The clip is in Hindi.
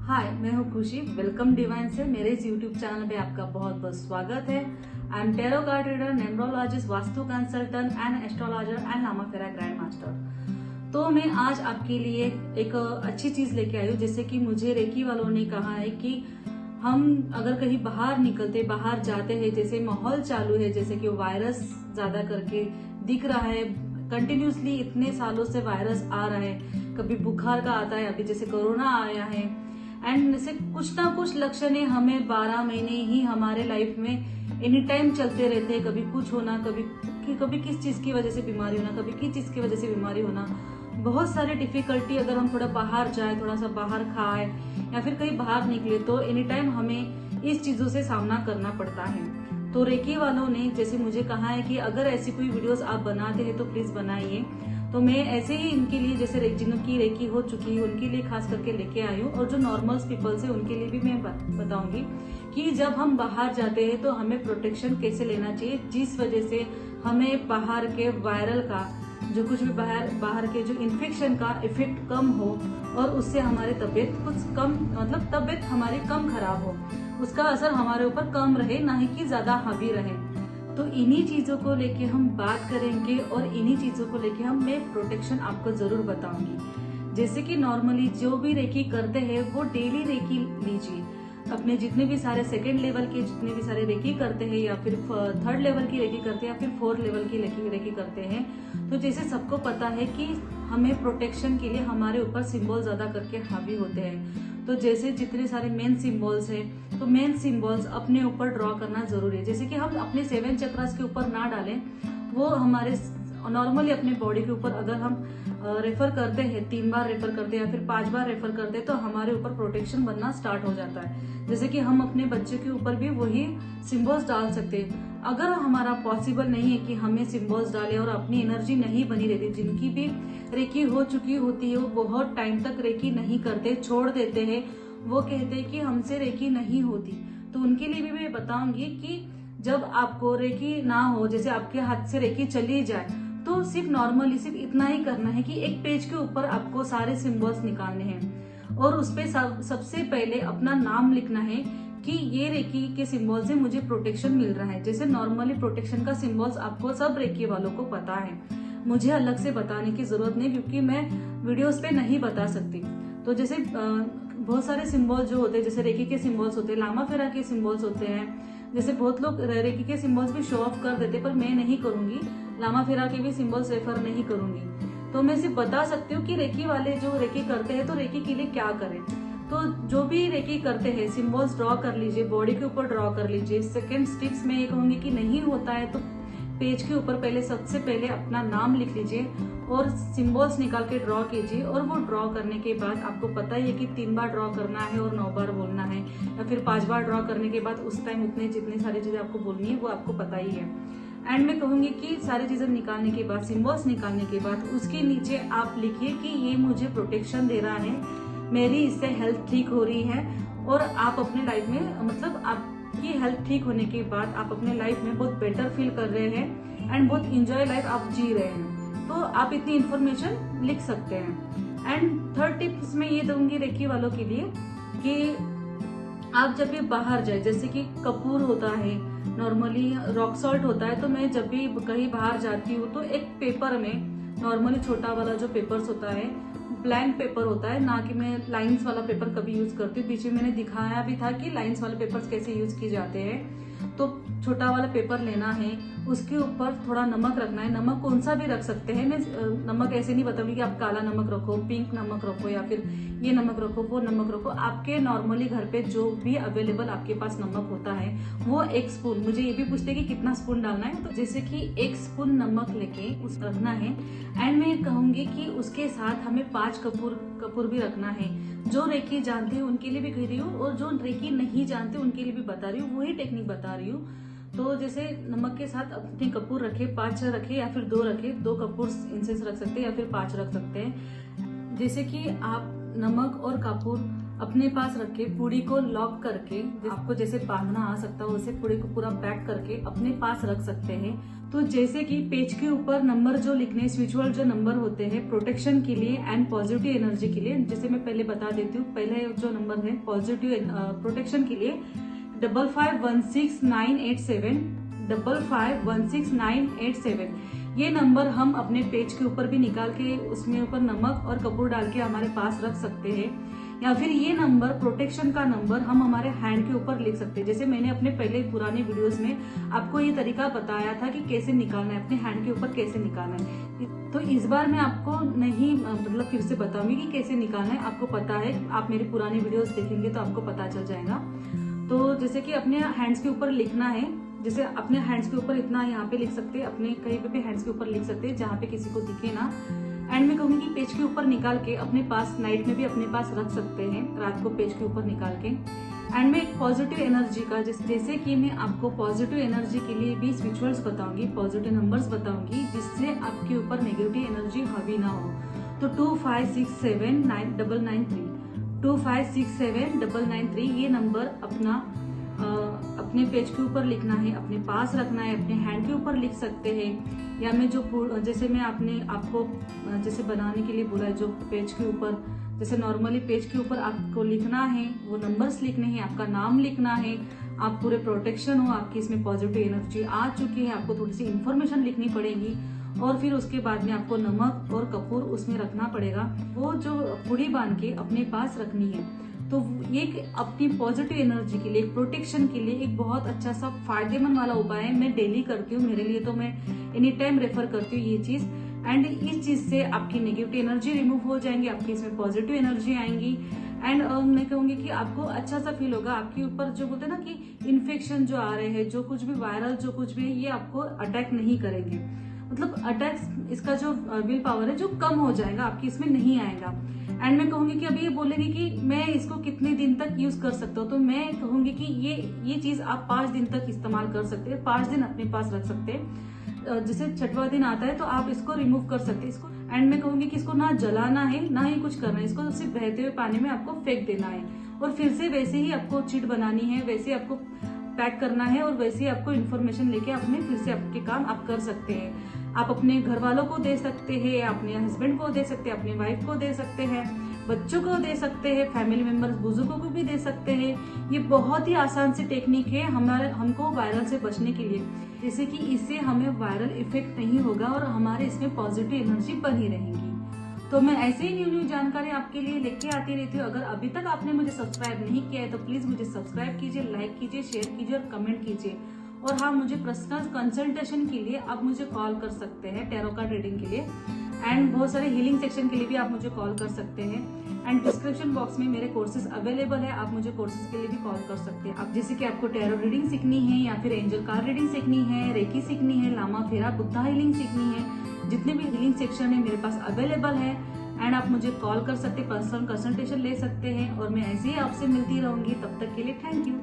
हाय, मैं हूँ खुशी। वेलकम डिवाइन से मेरे इस यूट्यूब चैनल पे आपका बहुत बहुत स्वागत है। I am tarot card reader, numerologist, vastu consultant and astrologer and Lama Fera grand master. तो मैं आज आपके लिए एक अच्छी चीज लेके आई हूँ। जैसे कि मुझे रेकी वालों ने कहा है कि हम अगर कहीं बाहर जाते हैं, जैसे माहौल चालू है, जैसे कि वायरस ज्यादा करके दिख रहा है, कंटिन्यूसली इतने सालों से वायरस आ रहा है, कभी बुखार का आता है, अभी जैसे कोरोना आया है, एंड जैसे कुछ ना कुछ लक्षण हमें 12 महीने ही हमारे लाइफ में एनी टाइम चलते रहते हैं। कभी कुछ होना, कभी किस चीज की वजह से बीमारी होना, कभी किस चीज की वजह से बीमारी होना, बहुत सारे डिफिकल्टी। अगर हम थोड़ा बाहर जाए, थोड़ा सा बाहर खाए या फिर कहीं बाहर निकले तो एनी टाइम हमें इस चीजों से सामना करना पड़ता है। तो रेकी वालों ने जैसे मुझे कहा है कि अगर ऐसी कोई वीडियोस आप बनाते हैं तो प्लीज बनाइए। तो मैं ऐसे ही इनके लिए, जैसे जिनकी रेकी हो चुकी है उनके लिए खास करके लेके आई हूँ, और जो नॉर्मल पीपल्स है उनके लिए भी मैं बताऊंगी कि जब हम बाहर जाते हैं तो हमें प्रोटेक्शन कैसे लेना चाहिए, जिस वजह से हमें बाहर के वायरल का जो कुछ भी बाहर के जो इन्फेक्शन का इफेक्ट कम हो और उससे हमारी तबीयत कुछ कम, मतलब तबीयत हमारी कम खराब हो, उसका असर हमारे ऊपर कम रहे, ना ही कि ज्यादा हावी रहे। तो इन्हीं चीजों को लेके हम बात करेंगे और इन्हीं चीजों को लेके मैं प्रोटेक्शन आपको जरूर बताऊंगी। जैसे कि नॉर्मली जो भी रेकी करते हैं वो डेली रेकी लीजिए। अपने जितने भी सारे सेकेंड लेवल के जितने भी सारे रेकी करते हैं, या फिर थर्ड लेवल की रेकी करते हैं, या फिर फोर्थ लेवल की रेकी करते हैं, तो जैसे सबको पता है कि हमें प्रोटेक्शन के लिए हमारे ऊपर सिंबल ज्यादा करके हावी होते हैं। तो जैसे जितने सारे मेन सिंबल्स हैं, तो मेन सिंबल्स अपने ऊपर ड्रॉ करना जरूरी है। जैसे कि हम अपने 7 चक्रास के ऊपर ना डालें, वो हमारे नॉर्मली अपने बॉडी के ऊपर अगर हम रेफर करते हैं, 3 बार रेफर करते हैं या फिर 5 बार रेफर करते हैं, तो हमारे ऊपर प्रोटेक्शन बनना स्टार्ट हो जाता है। जैसे कि हम अपने बच्चे के ऊपर भी वही सिंबल्स डाल सकते हैं। अगर हमारा पॉसिबल नहीं है कि हमें सिंबल्स डालें और अपनी एनर्जी नहीं बनी रहती, जिनकी भी रेकी हो चुकी होती है वो बहुत टाइम तक रेकी नहीं करते, छोड़ देते हैं, वो कहते हैं कि हमसे रेकी नहीं होती, तो उनके लिए भी मैं बताऊंगी कि जब आपको रेकी ना हो, जैसे आपके हाथ से रेकी चली जाए, तो सिर्फ नॉर्मली सिर्फ इतना ही करना है कि एक पेज के ऊपर आपको सारे सिंबल्स निकालने हैं और उस पे सबसे पहले अपना नाम लिखना है कि ये रेकी के सिंबल से मुझे प्रोटेक्शन मिल रहा है। जैसे नॉर्मली प्रोटेक्शन का सिंबल्स आपको सब रेकी वालों को पता है, मुझे अलग से बताने की जरूरत नहीं, क्योंकि मैं वीडियोस पे नहीं बता सकती। तो जैसे बहुत सारे सिंबल जो होते हैं, जैसे रेकी के सिंबल्स होते हैं, लामाफेरा के सिंबल्स होते हैं। जैसे बहुत लोग रेकी के सिंबल्स भी शो ऑफ कर देते, पर मैं नहीं करूंगी, लामाफेरा के भी सिंबल्स रेफर नहीं करूंगी। तो मैं सिर्फ बता सकती हूँ कि रेकी वाले जो रेकी करते हैं तो रेकी के लिए क्या करें। तो जो भी रेकी करते हैं सिंबल्स ड्रॉ कर लीजिए, बॉडी के ऊपर ड्रॉ कर लीजिए। सेकेंड स्टेप्स में ये कहूंगी कि नहीं होता है तो पेज के ऊपर सबसे पहले अपना नाम लिख लीजिए और सिंबल्स निकाल के ड्रॉ कीजिए। और वो ड्रॉ करने के बाद आपको पता ही है कि 3 बार ड्रॉ करना है और 9 बार बोलना है, या फिर 5 बार ड्रॉ करने के बाद उस टाइम जितनी सारी चीजें आपको बोलनी है वो आपको पता ही है। एंड मैं कहूंगी कि सारी चीजें निकालने के बाद, सिंबल्स निकालने के बाद, उसके नीचे आप लिखिए कि ये मुझे प्रोटेक्शन दे रहा है, मेरी इससे हेल्थ ठीक हो रही है, और आप अपने लाइफ में, मतलब आपकी हेल्थ ठीक होने के बाद आप अपने लाइफ में बहुत बेटर फील कर रहे हैं एंड बहुत इंजॉय लाइफ आप जी रहे हैं। तो आप इतनी इन्फॉर्मेशन लिख सकते हैं। एंड थर्ड टिप्स में ये दूंगी रेकी वालों के लिए कि आप जब भी बाहर जाए, जैसे कि कपूर होता है, नॉर्मली रॉक सॉल्ट होता है, तो मैं जब भी कहीं बाहर जाती हूँ तो एक पेपर में, नॉर्मली छोटा वाला जो पेपर्स होता है, ब्लैंक पेपर होता है, ना कि मैं लाइंस वाला पेपर कभी यूज करती हूँ। पीछे मैंने दिखाया भी था कि लाइंस वाले पेपर्स कैसे यूज किए जाते हैं। तो छोटा वाला पेपर लेना है, उसके ऊपर थोड़ा नमक रखना है। नमक कौन सा भी रख सकते हैं, मैं नमक ऐसे नहीं बताऊंगी कि आप काला नमक रखो, पिंक नमक रखो, या फिर ये नमक रखो, वो नमक रखो। आपके नॉर्मली घर पे जो भी अवेलेबल आपके पास नमक होता है वो 1 स्पून, मुझे ये भी पूछते हैं कि कितना स्पून डालना है, तो जैसे कि 1 स्पून नमक लेके उस रखना है। एंड मैं कहूंगी कि उसके साथ हमें 5 कपूर भी रखना है। जो रेकी जानते हैं उनके लिए भी कह रही हूँ, और जो रेकी नहीं जानते उनके लिए भी बता रही हूँ, वही टेक्निक बता रही हूँ। तो जैसे नमक के साथ अपने कपूर रखे, 5 रखे या फिर 2 रखे, 2 कपूर इंसेंस रख सकते हैं या फिर 5 रख सकते हैं। जैसे कि आप नमक और कपूर अपने पास रख के पूड़ी को लॉक करके, आपको जैसे बांधना आ सकता है वैसे पूड़ी को पूरा पैक करके अपने पास रख सकते हैं। तो जैसे कि पेज के ऊपर नंबर जो लिखने, स्पिरिचुअल जो नंबर होते हैं प्रोटेक्शन के लिए एंड पॉजिटिव एनर्जी के लिए, जैसे मैं पहले बता देती हूँ। पहले जो नंबर है पॉजिटिव प्रोटेक्शन के लिए 551698 551698 ये नंबर हम अपने पेज के ऊपर भी निकाल के उसमें ऊपर नमक और कपूर डाल के हमारे पास रख सकते हैं। या फिर ये नंबर प्रोटेक्शन का नंबर हम हमारे हैंड के ऊपर लिख सकते हैं। जैसे मैंने अपने पहले पुराने वीडियोस में आपको ये तरीका बताया था कि कैसे निकालना है, अपने हैंड के ऊपर कैसे निकालना है। तो इस बार मैं आपको नहीं मतलब फिर से बताऊंगी कि कैसे निकालना है। आपको पता है, आप मेरी पुरानी वीडियोस देखेंगे तो आपको पता चल जाएगा। तो जैसे कि अपने हैंड्स के ऊपर लिखना है, जैसे अपने हैंड्स के ऊपर इतना यहाँ पे लिख सकते हैं, अपने कहीं पे भी हैंड्स के ऊपर लिख सकते हैं जहाँ पे किसी को दिखे ना। एंड मैं कहूंगी कि पेज के ऊपर निकाल के अपने पास नाइट में भी अपने पास रख सकते हैं, रात को पेज के ऊपर निकाल के। एंड मैं एक पॉजिटिव एनर्जी का, जैसे कि मैं आपको पॉजिटिव एनर्जी के लिए भी स्पिरिचुअल्स बताऊंगी, पॉजिटिव नंबर्स बताऊंगी, जिससे आपके ऊपर नेगेटिव एनर्जी हावी ना हो। तो 25679993 25679993 ये नंबर अपने पेज के ऊपर लिखना है, अपने पास रखना है, अपने हैंड के ऊपर लिख सकते हैं। या मैं जैसे मैं आपको जैसे बनाने के लिए बोला है, जो पेज के ऊपर जैसे नॉर्मली पेज के ऊपर आपको लिखना है, वो नंबर्स लिखने हैं, आपका नाम लिखना है, आप पूरे प्रोटेक्शन हो, आपकी इसमें पॉजिटिव एनर्जी आ चुकी है, आपको थोड़ी सी इन्फॉर्मेशन लिखनी पड़ेगी और फिर उसके बाद में आपको नमक और कपूर उसमें रखना पड़ेगा। वो जो पूड़ी बांध के अपने पास रखनी है। तो ये अपनी पॉजिटिव एनर्जी के लिए, प्रोटेक्शन के लिए एक बहुत अच्छा सा फायदेमंद वाला उपाय है। मैं डेली करती हूँ, मेरे लिए तो मैं एनी टाइम रेफर करती हूँ ये चीज। एंड इस चीज से आपकी नेगेटिव एनर्जी रिमूव हो जाएंगी, आपकी इसमें पॉजिटिव एनर्जी आएंगी। एंड मैं कहूंगी कि आपको अच्छा सा फील होगा। आपके ऊपर जो बोलते हैं ना कि इन्फेक्शन जो आ रहे हैं, जो कुछ भी वायरल जो कुछ भी है, ये आपको अटैक नहीं करेंगे। मतलब अटैक, इसका जो विल पावर है जो कम हो जाएगा, आपकी इसमें नहीं आएगा। एंड मैं कहूंगी कि अभी ये बोलेंगे कि मैं इसको कितने दिन तक यूज कर सकता हूँ, तो मैं कहूंगी कि ये चीज आप 5 दिन तक इस्तेमाल कर सकते हैं, 5 दिन अपने पास रख सकते हैं। जैसे 6वां दिन आता है तो आप इसको रिमूव कर सकते हैं इसको। एंड मैं कहूंगी कि इसको ना जलाना है ना ही कुछ करना है, इसको सिर्फ बहते हुए पानी में आपको फेंक देना है और फिर से वैसे ही आपको चिट बनानी है, वैसे आपको पैक करना है और वैसे ही आपको इन्फॉर्मेशन लेके अपने फिर से आपके काम आप कर सकते हैं। आप अपने घर वालों को दे सकते हैं, अपने हस्बैंड को दे सकते हैं, अपने वाइफ को दे सकते हैं, बच्चों को दे सकते हैं, फैमिली मेंबर्स बुजुर्गों को भी दे सकते हैं। ये बहुत ही आसान सी टेक्निक है हमको वायरल से बचने के लिए। जैसे कि इससे हमें वायरल इफेक्ट नहीं होगा और हमारे इसमें पॉजिटिव एनर्जी बनी रहेगी। तो मैं ऐसे ही न्यू जानकारी आपके लिए लेके आती रहती हूँ। अगर अभी तक आपने मुझे सब्सक्राइब नहीं किया है तो प्लीज मुझे सब्सक्राइब कीजिए, लाइक कीजिए, शेयर कीजिए और कमेंट कीजिए। और हाँ, मुझे पर्सनल कंसल्टेशन के लिए आप मुझे कॉल कर सकते हैं, टैरो कार्ड रीडिंग के लिए। एंड बहुत सारे हीलिंग सेक्शन के लिए भी आप मुझे कॉल कर सकते हैं। एंड डिस्क्रिप्शन बॉक्स में मेरे कोर्सेज अवेलेबल है, आप मुझे कोर्सेज के लिए भी कॉल कर सकते हैं। आप जैसे कि आपको टैरो रीडिंग सीखनी है या फिर एंजल कार्ड रीडिंग सीखनी है, रेकी सीखनी है, लामा फेरा बुद्धा हीलिंग सीखनी है, जितने भी हीलिंग सेक्शन है मेरे पास अवेलेबल है। एंड आप मुझे कॉल कर सकते हैं, पर्सनल कंसल्टेशन ले सकते हैं और मैं ऐसे ही आपसे मिलती रहूंगी। तब तक के लिए थैंक यू।